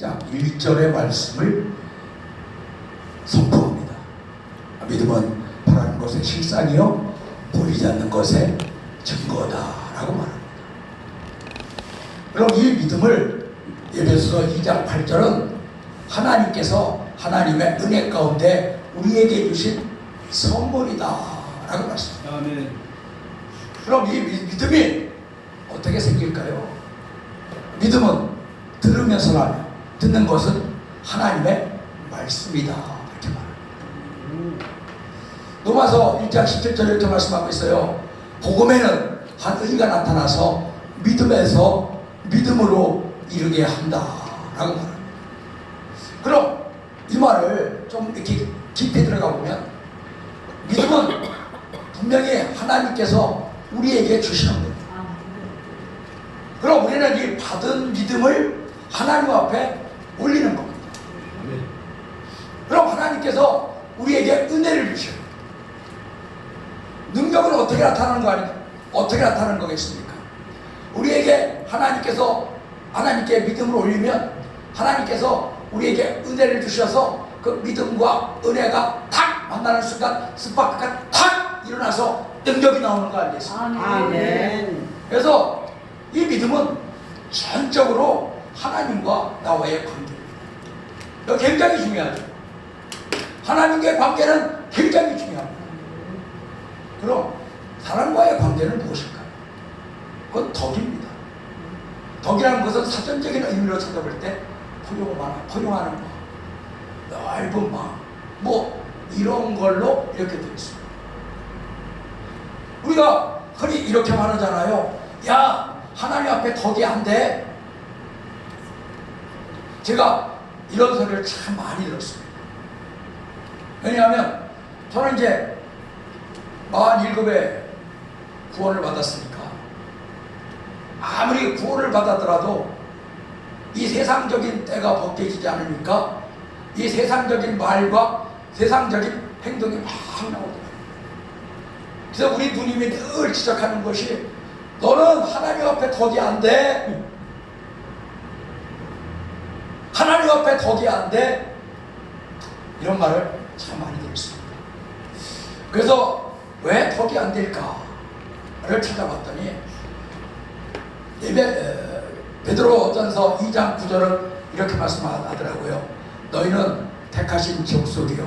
자, 1절의 말씀을 선포합니다. 믿음은 바라는 것의 실상이요 보이지 않는 것의 증거다라고 말합니다. 그럼 이 믿음을 에베소서 2장 8절은 하나님께서 하나님의 은혜 가운데 우리에게 주신 선물이다라고 말씀합니다. 아멘. 그럼 이 믿음이 어떻게 생길까요? 믿음은 들으면서라면 듣는 것은 하나님의 말씀이다 이렇게 말합니다. 로마서 1장 17절에 이렇게 말씀하고 있어요. 복음에는 한 의가 나타나서 믿음에서 믿음으로 이르게 한다라고 말합니다. 그럼 이 말을 좀 이렇게 깊이 들어가 보면 믿음은 분명히 하나님께서 우리에게 주시는 겁니다. 그럼 우리는 이 받은 믿음을 하나님 앞에 올리는 겁니다. 그럼 하나님께서 우리에게 은혜를 주셔요. 능력은 어떻게 나타나는 거 아니에요? 어떻게 나타나는 거겠습니까? 우리에게 하나님께 믿음을 올리면 하나님께서 우리에게 은혜를 주셔서 그 믿음과 은혜가 탁 만나는 순간 스파크가 탁 일어나서 능력이 나오는 거 아니겠습니까? 아멘. 그래서 이 믿음은 전적으로 하나님과 나와의 관계입니다. 이거 굉장히 중요하죠. 하나님과의 관계는 굉장히 중요합니다. 그럼 사람과의 관계는 무엇일까요? 그건 덕입니다. 덕이라는 것은 사전적인 의미로 찾아볼 때 포용하는 마음, 넓은 마음, 뭐 이런 걸로 이렇게 되어 있습니다. 우리가 흔히 이렇게 말하잖아요. 야, 하나님 앞에 덕이 안 돼. 제가 이런 소리를 참 많이 들었습니다. 왜냐하면 저는 이제 47에 구원을 받았으니까 아무리 구원을 받았더라도 이 세상적인 때가 벗겨지지 않으니까 이 세상적인 말과 세상적인 행동이 막 나오더라고요. 그래서 우리 누님이 늘 지적하는 것이 너는 하나님 앞에 덕이 안 돼. 하나님 앞에 덕이 안 돼. 이런 말을 참 많이 들었습니다. 그래서 왜 덕이 안 될까를 찾아봤더니 베드로전서 2장 9절은 이렇게 말씀하더라고요. 너희는 택하신 족속이요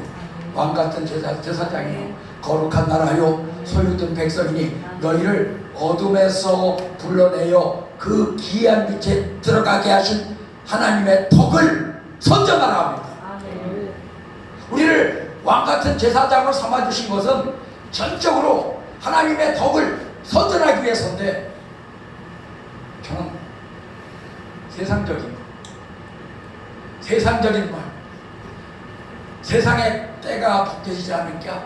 왕같은 제사장이요 거룩한 나라요 소유된 백성이니 너희를 어둠에서 불러내어 그 기이한 빛에 들어가게 하신 하나님의 덕을 선전하라 합니다. 우리를 왕같은 제사장으로 삼아주신 것은 전적으로 하나님의 덕을 선전하기 위해서인데 저는 세상적인 말, 세상의 때가 벗겨지지 않으니까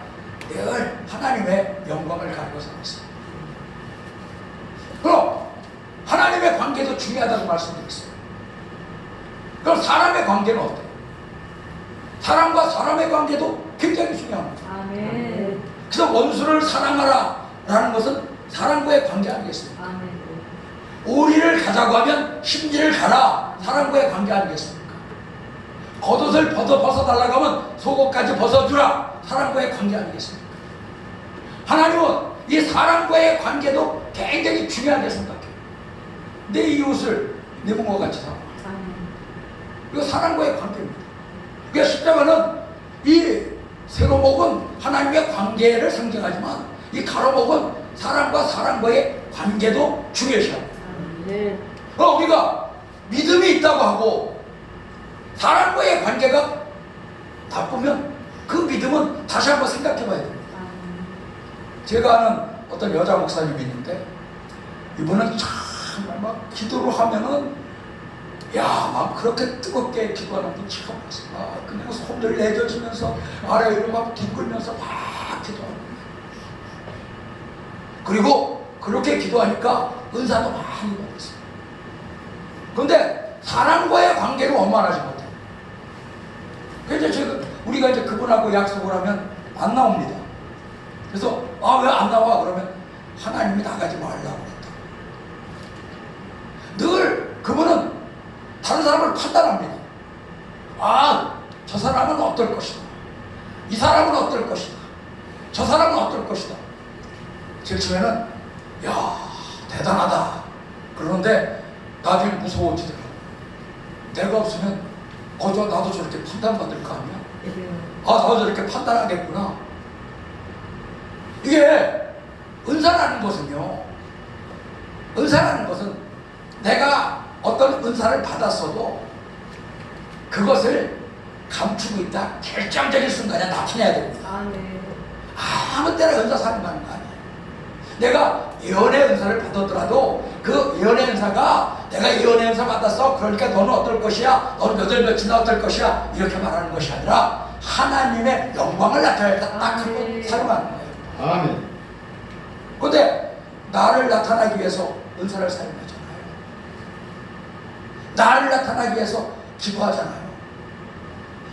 늘 하나님의 영광을 가지고 살았습니다. 그럼 하나님의 관계도 중요하다고 말씀드렸어요. 그럼 사람의 관계는 어때요? 사람과 사람의 관계도 굉장히 중요합니다. 아멘. 그래서 원수를 사랑하라 라는 것은 사람과의 관계 아니겠습니까? 아멘. 오리를 가자고 하면 심리를 가라, 사람과의 관계 아니겠습니까? 겉옷을 벗어달라고 하면 속옷까지 벗어주라, 사람과의 관계 아니겠습니까? 하나님은 이 사람과의 관계도 굉장히 중요하게 생각해요. 내 이웃을 내 몸과 같이 사랑하라. 이거 사람과의 관계입니다. 그러니까 십자가는 이 세로목은 하나님의 관계를 상징하지만 이 가로목은 사람과 사람과의 관계도 중요시합니다. 우리가 믿음이 있다고 하고 사람과의 관계가 나쁘면 그 믿음은 다시 한번 생각해 봐야 됩니다. 제가 아는 어떤 여자 목사님이 있는데 이분은 정말 막 기도를 하면은 막 그렇게 뜨겁게 기도하는 분 처음 봤어요. 그냥 손을 내줘주면서 아래 위로 막 뒹굴면서 막 기도하는 거예요. 그리고 그렇게 기도하니까 은사도 많이 받았어요. 그런데 사람과의 관계를 원만하지 못해요. 그래서 우리가 이제 그분하고 약속을 하면 안 나옵니다. 그래서 왜 안 나와? 그러면 하나님이 나가지 말라고 했다. 늘 그분은 다른 사람을 판단합니다. 아, 저 사람은 어떨 것이다. 이 사람은 어떨 것이다. 저 사람은 어떨 것이다. 제일 처음에는 야, 대단하다. 그러는데 나중에 무서워지더라고. 내가 없으면 나도 저렇게 판단받을 거 아니야? 아, 나도 저렇게 판단하겠구나. 이게 은사라는 것은요, 은사라는 것은 내가 어떤 은사를 받았어도 그것을 감추고 있다 결정적인 순간에 나타내야 됩니다. 아, 네. 아무 때나 은사 사용하는 거 아니에요. 내가 예언의 은사를 받았더라도 그 예언의 은사가 내가 예언의 은사 받았어, 그러니까 너는 어떨 것이야, 너는 몇월 며칠 어떨 것이야, 이렇게 말하는 것이 아니라 하나님의 영광을 나타낼 때 딱 한 번 사용하는 거예요. 아멘. 그런데 나를 나타나기 위해서 은사를 사용하잖아요. 나를 나타나기 위해서 기도하잖아요.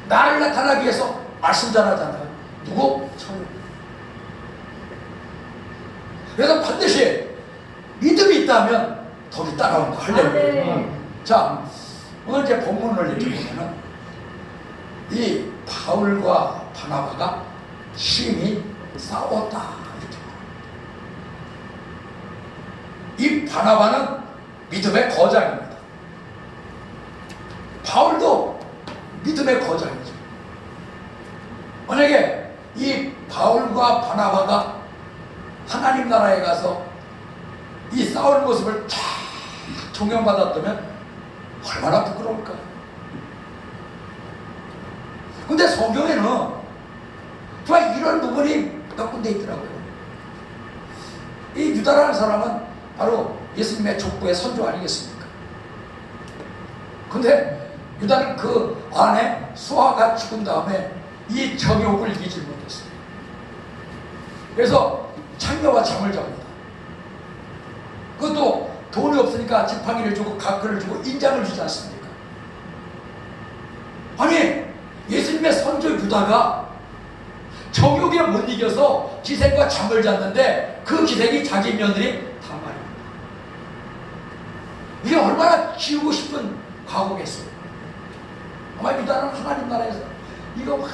나를 나타나기 위해서 말씀 전하잖아요. 누구? 성령. 그래서 반드시 믿음이 있다면 덕이 따라온다. 할렐루야. 네. 자, 오늘 이제 본문을 이렇게 보면은 이 바울과 바나바가 심히 싸웠다. 이 바나바는 믿음의 거장입니다. 바울도 믿음의 거장이죠. 만약에 이 바울과 바나바가 하나님 나라에 가서 이 싸우는 모습을 쫙 존경받았다면 얼마나 부끄러울까요? 근데 성경에는 정말 이런 부분이 몇 군데 있더라고요. 이 유다라는 사람은 바로 예수님의 족보의 선조 아니겠습니까? 근데 유다는 그 안에 수아가 죽은 다음에 이 정욕을 이기지 못했어요. 그래서 창녀와 잠을 잡니다. 그것도 돈이 없으니까 지팡이를 주고 각근을 주고 인장을 주지 않습니까? 아니, 예수님의 선조 유다가 정욕에 못 이겨서 기생과 잠을 잤는데 그 기생이 자기 며느리 다말입니다. 이게 얼마나 지우고 싶은 과거겠어요. 아마 유다는 하나님 나라에서 이거 막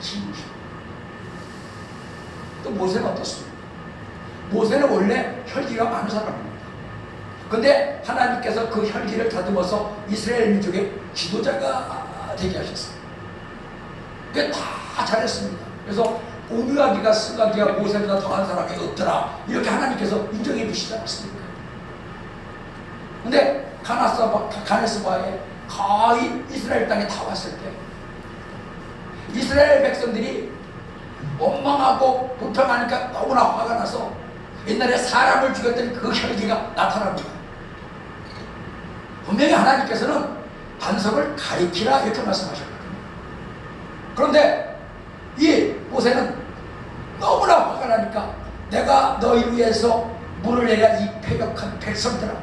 지우고 싶어. 또 모세는 어떻습니까? 모세는 원래 혈기가 많은 사람입니다. 근데 하나님께서 그 혈기를 다듬어서 이스라엘 민족의 지도자가 되게 하셨어요. 그게 다 잘했습니다. 그래서 오므라기가 스가기가 모세보다 더한 사람이 없더라, 이렇게 하나님께서 인정해 주시지 않았습니까? 근데 가네스바에 거의 이스라엘 땅에 다 왔을 때 이스라엘 백성들이 원망하고 불평하니까 너무나 화가 나서 옛날에 사람을 죽였던 그 혈기가 나타납니다. 분명히 하나님께서는 반석을 가리키라 이렇게 말씀하셨거든요. 그런데 이 모세는 너무나 화가 나니까 내가 너희를 위해서 물을 내려 이 패역한 백성들아,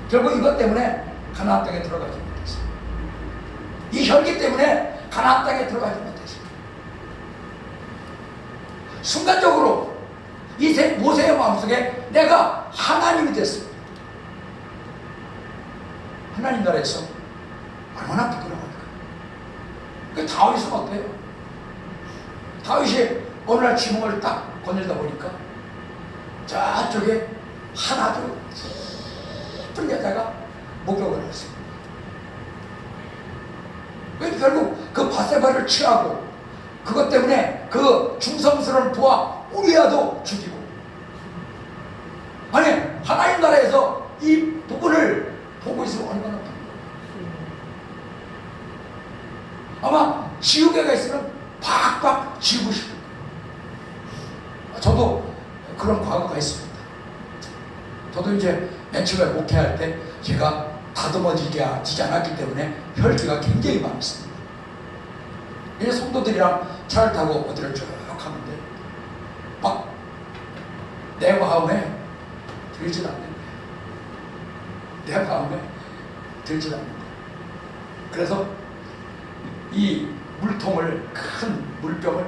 결국 이것 때문에 가나안 땅에 들어가지 못했어요. 이 혈기 때문에 가나안 땅에 들어가지 못했어요. 순간적으로 이 모세의 마음속에 내가 하나님이 됐습니다. 하나님 나라에서 얼마나 부끄러워할까. 그 다윗은 어때요? 다윗이 어느 날 지붕을 딱 거닐다 보니까 저쪽에 하나도 예쁜 여자가 목욕을 했어요. 그래서 결국 그 바세바를 취하고 그것 때문에 그 중성스러운 부하 우리아도 죽이고, 아니 하나님 나라에서 이 부분을 보고 있으면 얼마나 아마 지우개가 있으면 팍팍 지우고 싶을 거예요. 저도 그런 과거가 있습니다. 저도 이제 맨 처음에 목회할 때 제가 다듬어지지 않았기 때문에 혈기가 굉장히 많았습니다. 이제 성도들이랑 차를 타고 어디를 쭉 가는데 막 내 마음에 들질 않는 거예요. 내 마음에 들질 않는 거예요. 그래서 이 물통을, 큰 물병을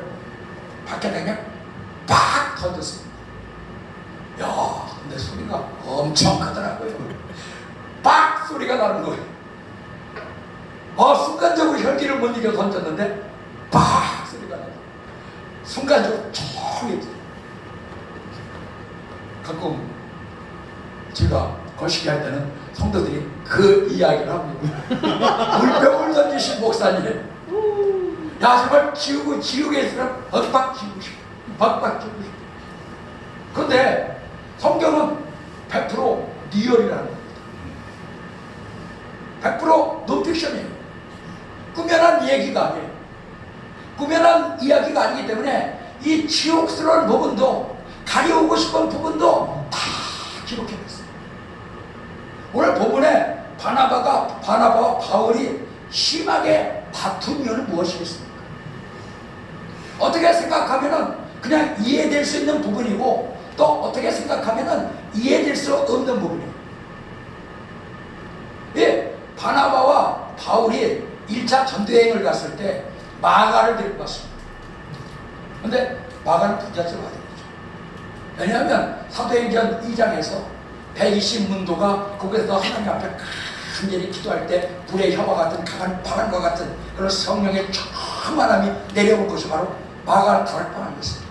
밖에다 그냥 팍 던졌습니다. 야, 근데 소리가 엄청 크더라고요. 팍 소리가 나는 거예요. 순간적으로 열기를 못 이겨 던졌는데 팍 소리가 나요. 순간적으로 조용해져요. 가끔 제가 거시기 할 때는 성도들이 그 이야기를 합니다. 물병을 던지신 목사님, 야 정말 지우개 있으면 박박 지우고 싶어. 박박 지우고 싶어. 그런데 성경은 100% 리얼이라는 겁니다. 100% 논픽션이에요. 꾸며난 얘기가 아니에요. 꾸며난 이야기가 아니기 때문에 이 치욕스러운 부분도, 가려오고 싶은 부분도 다 기록해놨어요. 오늘 본문에 바나바와 바울이 심하게 다툰 이유는 무엇이겠습니까? 어떻게 생각하면은 그냥 이해될 수 있는 부분이고, 또 어떻게 생각하면은 이해될 수 없는 부분이에요. 예, 바나바와 바울이 1차 전도여행을 갔을 때 마가를 데리고 갔습니다. 근데 마가는 부잣집 아들이죠. 왜냐하면 사도행전 2장에서 120문도가 거기서 하나님 앞에 간절히 기도할 때 불의 혀와 같은 강한 바람과 같은 그런 성령의 충만함이 내려온 것이 바로 마가 다락방 아니었습니다.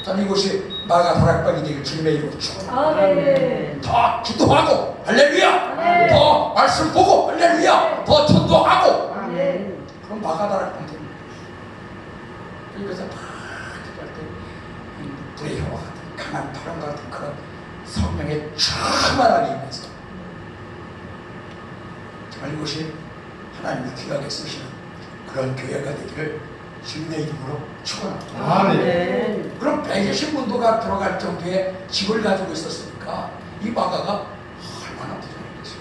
저는 이곳이 마가 다락방이 되길 주님의 이름으로 축원합니다. 더 기도하고 할렐루야, 더 말씀 보고 할렐루야, 더 전도하고, 그럼 마가 다락방 됩니다. 그래서 막 기도할 때 불의 혀와 같은 강한 바람과 같은 그런 성령의 충만함이 임해서 정말 이곳이 하나님이 귀하게 쓰시는 그런 교회가 되기를 주님의 이름으로 축원합니다. 아멘. 그럼 120문도가 들어갈 정도의 집을 가지고 있었으니까 이 마가가 얼마나 부자였겠어요.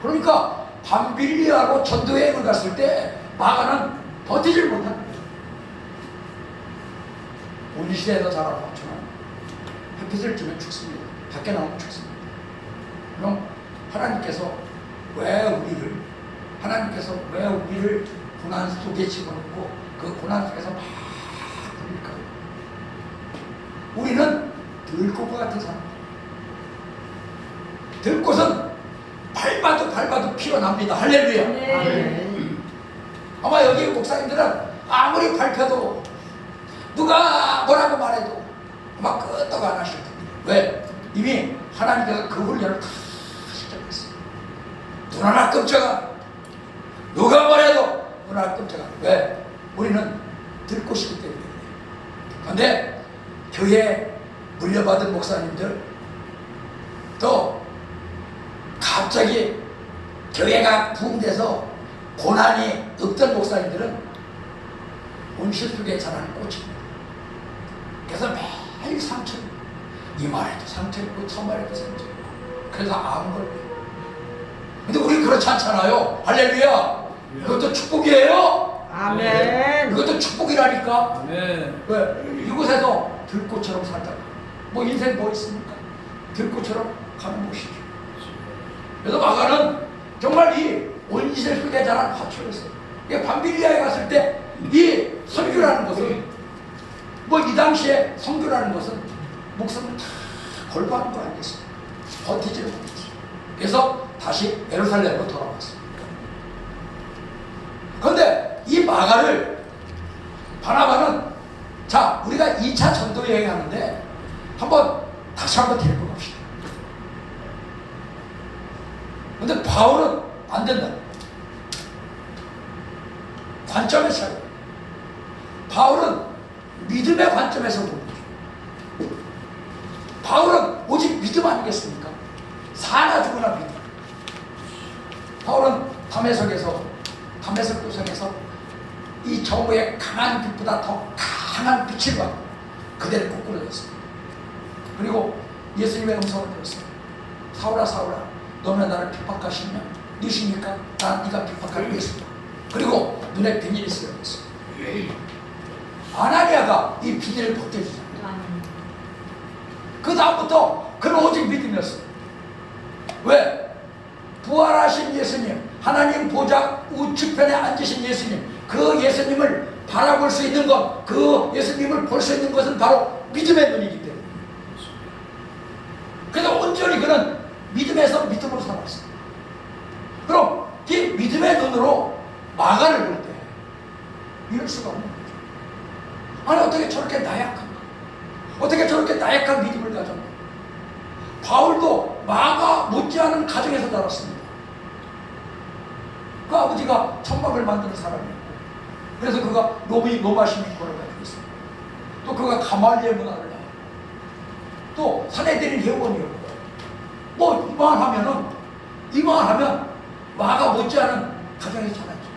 그러니까 밤빌리아로 전도여행을 갔을 때 마가는 버티질 못한 거예요. 우리 시대에서 자라는 것처럼 햇빛을 쬐면 죽습니다. 밖에 나오면 죽습니다. 그럼 하나님께서 왜 우리를 고난 속에 집어넣고 그 고난 속에서 막 부를까? 우리는 들꽃과 같은 사람입니다. 들꽃은 밟아도 피어납니다. 할렐루야. 아멘. 아마 여기 목사님들은 아무리 밟혀도 누가 뭐라고 말해도 아마 끄떡 안 하실 겁니다. 왜? 이미 하나님께서 그 훈련을 다 시작했어요. 눈 하나 끔찍한, 누가 뭐래도 눈 하나 끔찍한. 왜? 우리는 들꽃이기 때문에. 그런데 교회 물려받은 목사님들, 또 갑자기 교회가 부흥돼서 고난이 없던 목사님들은 온실 속에 자라는 꽃입니다. 그래서 매일 상처, 이마에도 상처 있고 처마에도 상처 있고, 그래서 암 걸려요. 근데 우리 그렇지 않잖아요. 할렐루야. 이것도 축복이에요. 아멘. 이것도 축복이라니까. 아멘. 왜? 이곳에서 들꽃처럼 살다. 뭐 인생 뭐 있습니까? 들꽃처럼 가는 곳이죠. 그래서 마가는 정말 이 온실 속에 자란 화초였어요. 밤빌리아에 갔을 때 이 선교라는 것은, 뭐 이 당시에 선교라는 것은 목숨을 다 걸고 하는 거 아니겠습니까? 버티지를 못했어요. 그래서 다시 예루살렘으로 돌아왔습니다. 그런데 이 마가를, 바나바는, 자, 우리가 2차 전도 여행하는데 다시 한번 데리고 갑시다. 그런데 바울은 안 된다. 관점의 차이. 바울은 믿음의 관점에서 보는 거죠. 바울은 오직 믿음 아니겠습니까? 사나 죽으나 믿음. 바울은 담에석 도성에서 이 정오의 강한 빛보다 더 강한 빛을 받고 그대를 거꾸로 졌습니다. 그리고 예수님의 음성을 들었어요. 사울아 사울아, 너는 나를 핍박하시냐? 누십니까? 난 네가 핍박하고 있습니다. 그리고 눈에 비닐이 쓰여졌어요. 아나니아가 이 비닐을 벗겨주잖아요. 그 다음부터 그는 오직 믿음이었어요. 왜? 부활하신 예수님, 하나님 보좌 우측편에 앉으신 예수님, 그 예수님을 바라볼 수 있는 것, 그 예수님을 볼 수 있는 것은 바로 믿음의 눈이기 때문에. 그래서 온전히 그는 믿음에서 믿음으로 살았어요. 그럼 이 믿음의 눈으로 마가를 볼 때 이럴 수가 없는 거죠. 아니 어떻게 저렇게 나약한가? 어떻게 저렇게 나약한 믿음을 가졌나? 바울도 마가 못지않은 가정에서 자랐습니다. 그 아버지가 천막을 만드는 사람이었고, 그래서 그가 로마 시민권을 가지고 있습니다. 또 그가 가말리엘 문화를 나왔고, 또 산헤드린 회원이었고, 뭐 이만하면 마가 못지않은 가정에서 자랐죠.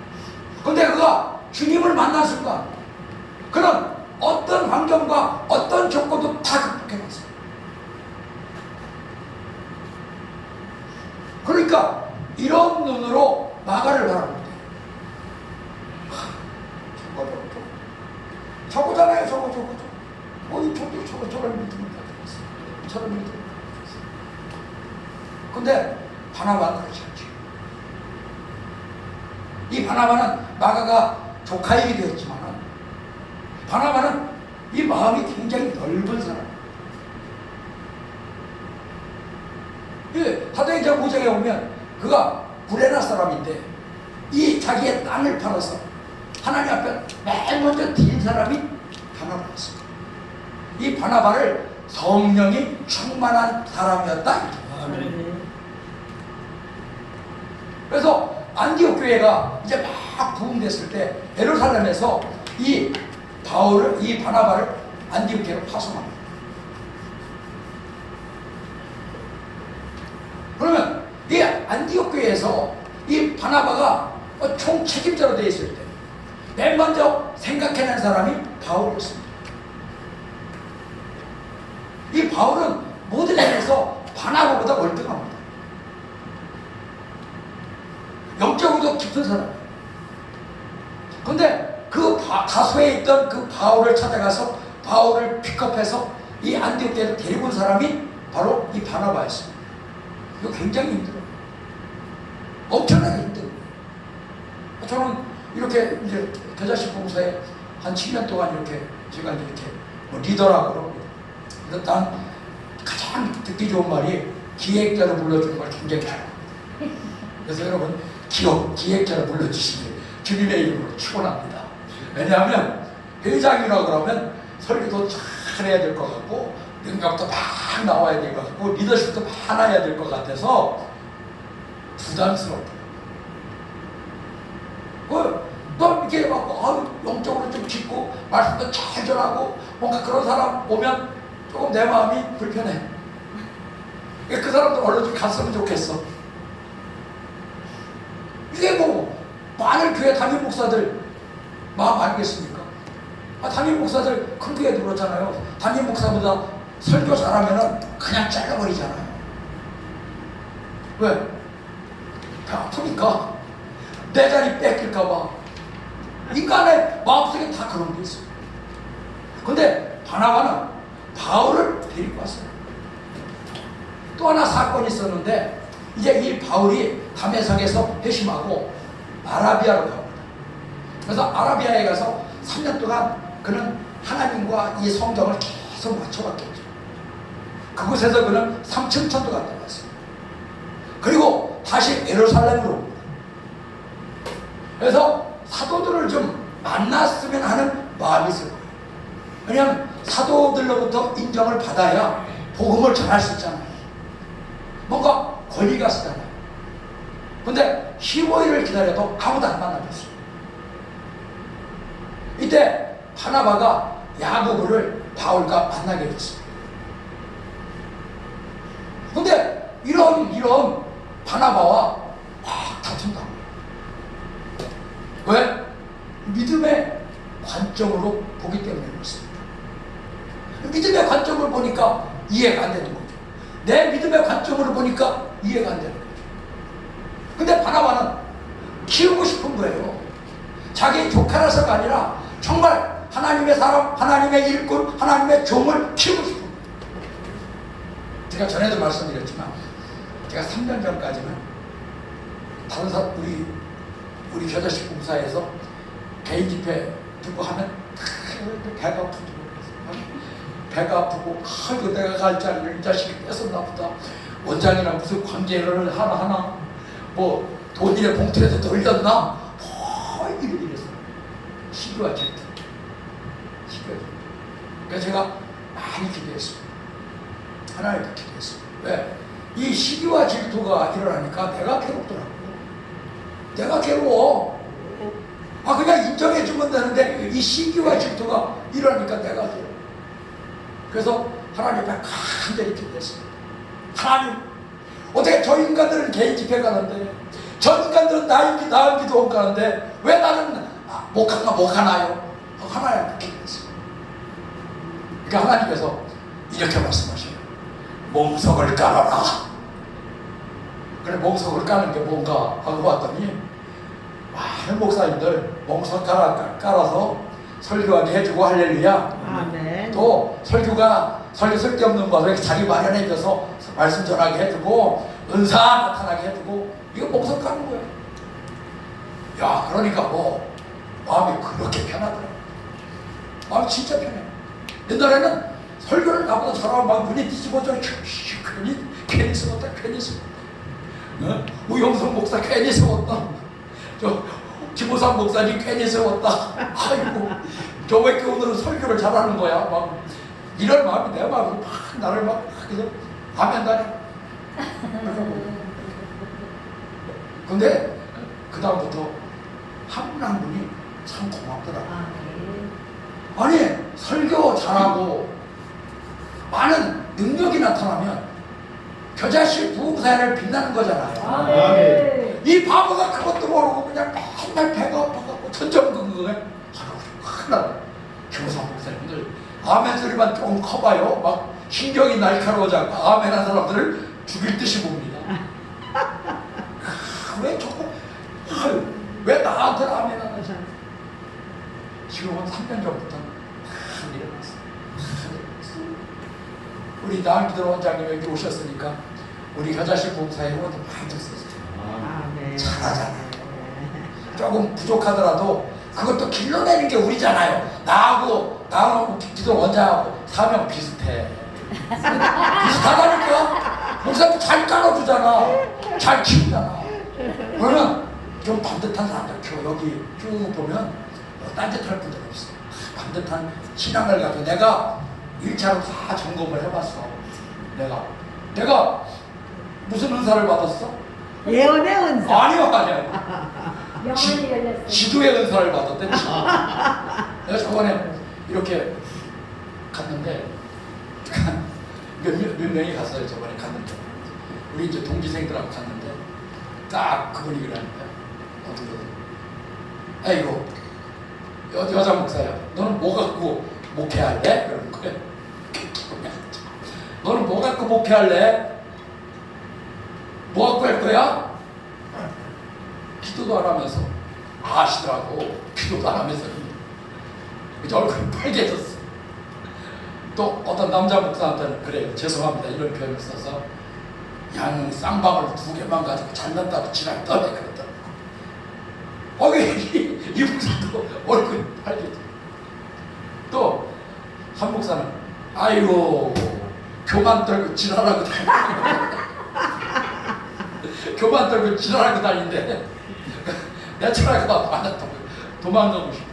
근데 그가 주님을 만난 순간 그런 어떤 환경과 어떤 조건도 다 극복해냈어요. 그러니까 이런 눈으로 마가를 바라볼 때 저거잖아요. 저거 이 종도 저런 믿음을 가지고 있어요. 저런 믿음을 가지고 있어요. 근데 바나바는 그렇지 않죠. 이 바나바는 마가가 조카이기도 했지만 바나바는 이 마음이 굉장히 넓은 사람이에요. 사도행전 5장에 보면 그가 구레나 사람인데 이 자기의 땅을 팔아서 하나님 앞에 맨 먼저 드린 사람이 바나바였습니다. 이 바나바를 성령이 충만한 사람이었다. 아멘. 그래서 안디옥 교회가 이제 막 부흥됐을 때 예루살렘에서 이 바나바를 안디옥 교회로 파송합니다. 그러면 이 안디옥 교회에서 이 바나바가 총 책임자로 되어 있을 때 맨 먼저 생각해낸 사람이 바울이었습니다. 이 바울은 모든 면에서 바나바보다 월등합니다. 영적으로도 깊은 사람이에요. 근데 그 다소에 있던 그 바울을 찾아가서 바울을 픽업해서 이 안디옥 교회로 데리고 온 사람이 바로 이 바나바였습니다. 이거 굉장히 힘들어요. 엄청나게 힘들어요. 저는 이렇게 이제 겨자씨 봉사에 한 7년 동안 이렇게 제가 이렇게 리더라고 그럽니다. 그래서 난 가장 듣기 좋은 말이 기획자로 불러주는 걸 굉장히 좋아합니다. 그래서 여러분 기획자로 불러주시면 주님의 이름으로 축원합니다. 왜냐하면 회장이라고 그러면 설교도 잘 해야 될 것 같고 능력도 막 나와야 될 것 같고 리더십도 많아야 될 것 같아서 부담스럽다. 너 이렇게 막 영적으로 좀 깊고 말씀도 잘 전하고 뭔가 그런 사람 오면 조금 내 마음이 불편해. 그 사람도 얼른 좀 갔으면 좋겠어. 이게 뭐 많은 교회 담임 목사들 마음 알겠습니까? 담임 목사들 큰 교회 들었잖아요. 담임 목사보다 설교 잘하면은 그냥 잘라버리잖아요. 왜? 배 아프니까 내 자리 뺏길까봐. 인간의 마음속에 다 그런 게 있어요. 근데 바나바는 바울을 데리고 왔어요. 또 하나 사건이 있었는데 이제 이 바울이 다메섹에서 회심하고 아라비아로 갑니다. 그래서 아라비아에 가서 3년 동안 그는 하나님과 이 성경을 계속 맞춰갔겠죠. 그곳에서 그는 3층천도 갔다 왔어요. 그리고 다시 예루살렘으로 옵니다. 그래서 사도들을 좀 만났으면 하는 마음이 있을 거예요. 왜냐하면 사도들로부터 인정을 받아야 복음을 전할 수 있잖아요. 뭔가 권리가 쓰잖아요. 근데 15일을 기다려도 아무도 안 만나줬어요. 이때 바나바가 야고보를 바울과 만나게 됐습니다. 근데 이런 바나바와 막 다툰다. 왜? 믿음의 관점으로 보기 때문에 그렇습니다. 믿음의 관점을 보니까 이해가 안 되는 거죠. 내 믿음의 관점으로 보니까 이해가 안 되는 거죠. 근데 바나바는 키우고 싶은 거예요. 자기 조카라서가 아니라 정말 하나님의 사람, 하나님의 일꾼, 하나님의 종을 키우고 싶은 거예요. 제가 전에도 말씀드렸지만 제가 3년 전까지는 다른 사람 우리 겨자씨 봉사에서 개인 집회 두고 하면 배가 아프고 배가 아프고 이거 내가 갈 자리를 이 자식이 뺏었나 보다. 원장이랑 무슨 관계를 하나 뭐 본인의 봉투에서 돌렸나? 이랬어요. 시기와 질투. 시기와 질투. 그래서 제가 많이 기도했습니다. 하나님께 기도했습니다. 왜? 이 시기와 질투가 일어나니까 내가 괴롭더라고요. 내가 괴로워. 그냥 인정해주면 되는데 이 시기와 질투가 일어나니까 내가 괴로워. 그래서 하나님 앞에 간절히 기도했습니다. 하나님, 어떻게 저 인간들은 개인 집회 가는데, 저 인간들은 나은 기도원 가는데 왜 나는 못 가나요? 하나님 앞에 기도했습니다. 그러니까 하나님께서 이렇게 말씀하셔요. 몽석을 깔아라. 그래, 몽석을 까는 게 뭔가 하고 봤더니 많은 목사님들 몽석 깔아서 설교하게 해주고 할렐루야. 아멘. 또 설교 쓸데없는 것을 자리 마련해줘서 말씀 전하게 해주고 은사 나타나게 해주고 이거 몽석 까는 거예요. 야, 그러니까 뭐 마음이 그렇게 편하더라. 마음이 진짜 편해. 옛날에는 설교를 나보다 잘하면 막 눈이 뒤집어져. 괜히 쓰웠다. 우영성 목사 괜히 세웠다. 저 김호삼 목사님 괜히 세웠다. 아이고, 저 왜 이렇게 오늘은 설교를 잘하는 거야? 막 이런 마음이 내 마음이 막 나를 막 그래서 아멘 다네. 근데 그 다음부터 한 분 한 분이 참 고맙더라고. 아니, 설교 잘하고 많은 능력이 나타나면 겨자씨 부흥사회를 빛나는 거잖아요. 이 바보가 그것도 모르고 그냥 맨날 배가 아파갖고 전전긍긍해. 하나 교사 목사님들 아멘 소리만 조금 커봐요. 막 신경이 날카로워져서 아멘 한 사람들을 죽일 듯이 봅니다. 왜 저거 왜 나한테 아멘 안 하지? 지금 한 3년 전부터 일어났어요. 우리 나은기도 원장님 여기 오셨으니까 우리 겨자씨 부흥사회 후원도 많이 됐었어요. 아멘. 잘하잖아요. 조금 부족하더라도 그것도 길러내는 게 우리잖아요. 나하고 기도 원장하고 사명 비슷해. 비슷하다니까. 목사님 잘 깔아주잖아. 잘 키우잖아. 그러면 좀 반듯한 사람들 키워. 여기 쭉 보면 딴짓할 분들 없어. 반듯한 신앙을 가지고 내가 1차로 다 점검을 해봤어. 내가 무슨 은사를 받았어? 예언의 은사. 아니요. 영혼이 열렸어요. 지도의 은사를 받았대. 내가 저번에 이렇게 갔는데 몇 명이 갔어요. 저번에 갔는데 우리 이제 동기생들하고 갔는데 딱 그분이 그러는데 어떤 분이 아이고 여자 목사야. 너는 뭐 갖고 목회할래? 그러는 거예요. 너는 뭐 갖고 목회할래? 뭐 갖고 할 거야? 기도도 안 하면서 아시더라고. 기도도 안 하면서 이제 얼굴이 빨개졌어. 또 어떤 남자 목사한테는 그래요. 죄송합니다. 이런 표현을 써서 양 쌍방울 2개만 가지고 잘났다고 지랄 떠네 그러더라고. 이 목사도 얼굴이 빨개져. 또 한 목사는 아이고 교만 떨고 지랄하고 다니고 교만 떨고 지랄하고 다니는데 내 차라가 많았다고 도망가고 싶어.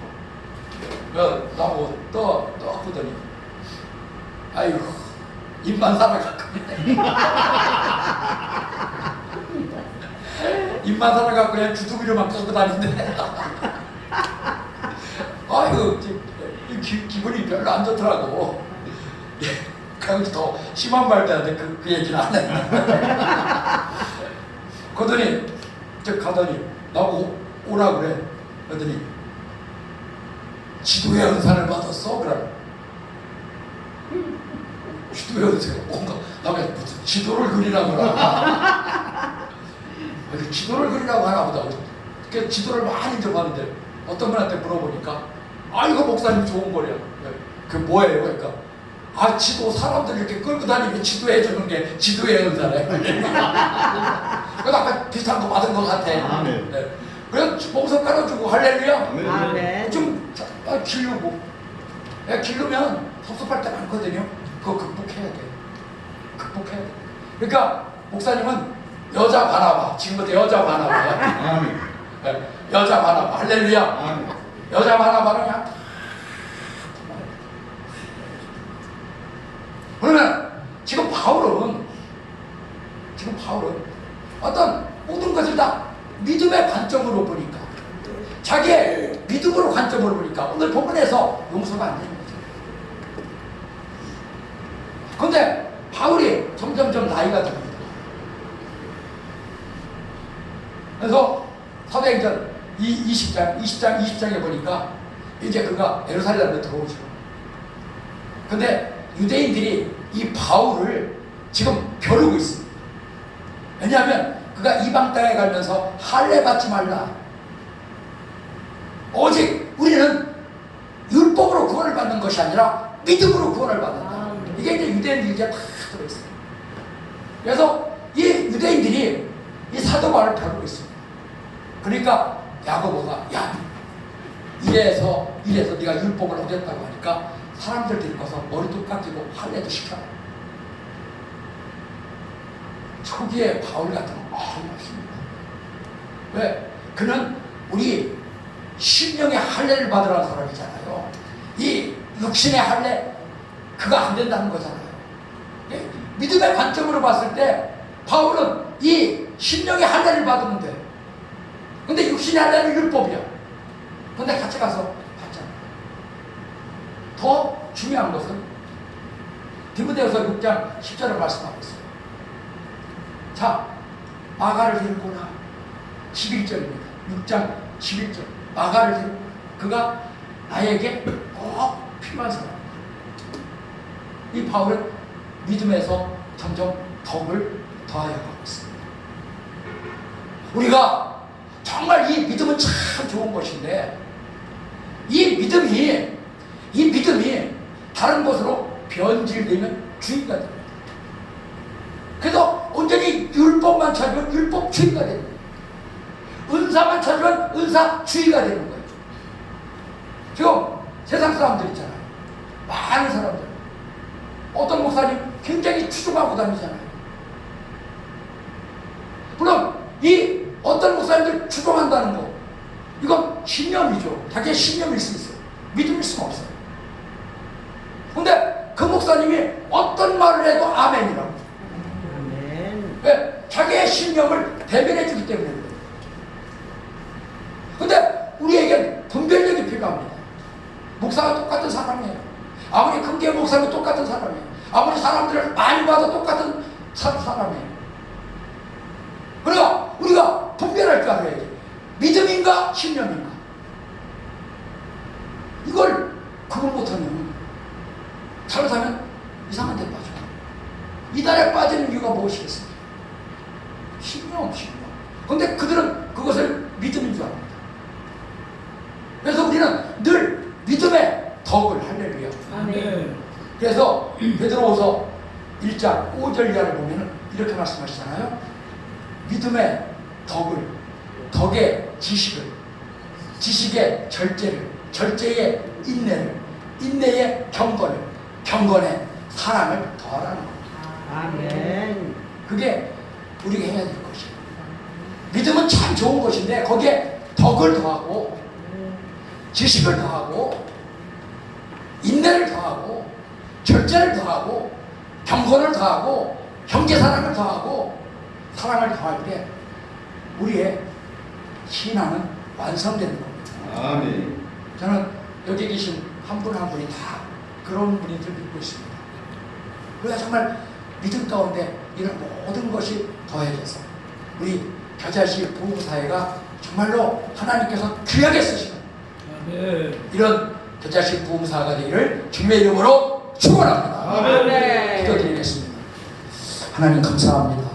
나보고 또 보더니 아이고 입만 살아갖고 입만 살아갖고 그냥 주둥이로만 끌고 다니는데 아이고 기분이 별로 안 좋더라고. 그래서 더 심한 말도 그 얘기는 안 했나. 그러더니 가더니 나보고 오라 그래. 그러더니 지도의 은사를 받았어? 그래. 지도의 은사가 뭔가 나왜 무슨 지도를 그리라고 하나. 지도를 그리라고 하나 보다. 그 지도를 많이 좀 하는데 어떤 분한테 물어보니까 이거 목사님 좋은 거래요. 그 뭐예요? 그러니까 지도 사람들 이렇게 끌고 다니면 지도해 주는 게 지도의 은사래. 그거 아까 비슷한 거 받은 것 같아. 아멘. 네. 그래서 봉석 깔아주고 할렐루야. 아멘. 좀 기르고. 기르면 섭섭할 때 많거든요. 그거 극복해야 돼. 그러니까 목사님은 여자 바나바. 지금부터 여자 바나바야. 아멘. 여자 바나바. 할렐루야. 아멘. 여자 바나바는 그냥. 그러면 지금 바울은 어떤 모든 것을 다 믿음의 관점으로 보니까, 자기의 믿음으로 관점으로 보니까 오늘 본문에서 용서가 안 되는 거죠. 그런데 바울이 점점점 나이가 듭니다. 그래서 사도행전 20장에 보니까 이제 그가 예루살렘으로 들어오죠. 근데 유대인들이 이 바울을 지금 벼르고 있습니다. 왜냐하면 그가 이방 땅에 가면서 할례 받지 말라. 오직 우리는 율법으로 구원을 받는 것이 아니라 믿음으로 구원을 받는다. 이게 이제 유대인들이 이제 다 들어있어요. 그래서 이 유대인들이 이 사도 바울을 벼르고 있습니다. 그러니까 야고보가 야, 이래서 네가 율법을 어겼다고 하니까 사람들 데리고서 머리도 깎이고 할례도 시켜라. 초기에 바울 같은 건 없습니다. 왜? 그는 우리 신령의 할례를 받으라는 사람이잖아요. 이 육신의 할례 그가 안 된다는 거잖아요. 믿음의 관점으로 봤을 때 바울은 이 신령의 할례를 받으면 돼. 근데 육신의 할례는 율법이야. 근데 같이 가서 받잖아. 더 중요한 것은 디모데후서 6장 10절을 말씀하고 있어요. 자, 마가를 데리고나 11절입니다. 6장 11절. 마가를 데리고 그가 나에게 꼭 필요한 사람입니다. 이 바울은 믿음에서 점점 덕을 더하여 가고 있습니다. 우리가 정말 이 믿음은 참 좋은 것인데 이 믿음이 다른 것으로 변질되면 주의가 됩니다. 그래서 온전히 율법만 찾으면 율법주의가 됩니다. 은사만 찾으면 은사주의가 되는 거예요. 지금 세상 사람들 있잖아요. 많은 사람들. 어떤 목사님 굉장히 추종하고 다니잖아요. 물론 이 어떤 목사님들 추종한다는 거, 이건 신념이죠. 자기의 신념일 수 있어요. 믿음일 수는 없어요. 근데 그 목사님이 어떤 말을 해도 아멘이라고. 아멘. 왜? 자기의 신념을 대변해 주기 때문에 그래요. 근데 우리에겐 분별력이 필요합니다. 목사가 똑같은 사람이에요. 아무리 큰교회 목사도 똑같은 사람이에요. 아무리 사람들을 많이 봐도 똑같은 사람이에요. 그러니까 우리가 분별할 줄 알아야지. 믿음인가 신념인가. 이걸 그걸 못하면 잘못하면 이상한 데 빠져. 이단에 빠지는 이유가 무엇이겠습니까? 신념. 근데 그들은 그것을 믿음인 줄 압니다. 그래서 우리는 늘 믿음의 덕을, 할렐루야. 아멘. 그래서 베드로후서 1장 5절 이하를 보면 이렇게 말씀하시잖아요. 믿음의 덕을, 덕의 지식을, 지식의 절제를, 절제의 인내를, 인내의 경건을, 경건의 사랑을 더하라는 겁니다. 아멘. 그게 우리가 해야 될 것이에요. 믿음은 참 좋은 것인데 거기에 덕을 더하고 지식을 더하고 인내를 더하고 절제를 더하고 경건을 더하고 형제사랑을 더하고 사랑을 더할 때 우리의 신앙은 완성되는 겁니다. 아멘. 저는 여기 계신 한 분 한 분이 다 그런 분인 줄 믿고 있습니다. 우리가 정말 믿음 가운데 이런 모든 것이 더해져서 우리 겨자씨 부부사회가 정말로 하나님께서 귀하게 쓰시는 이런 겨자씨 부부사가 되기를 주님의 이름으로 축원합니다. 아멘. 기도드리겠습니다. 하나님 감사합니다.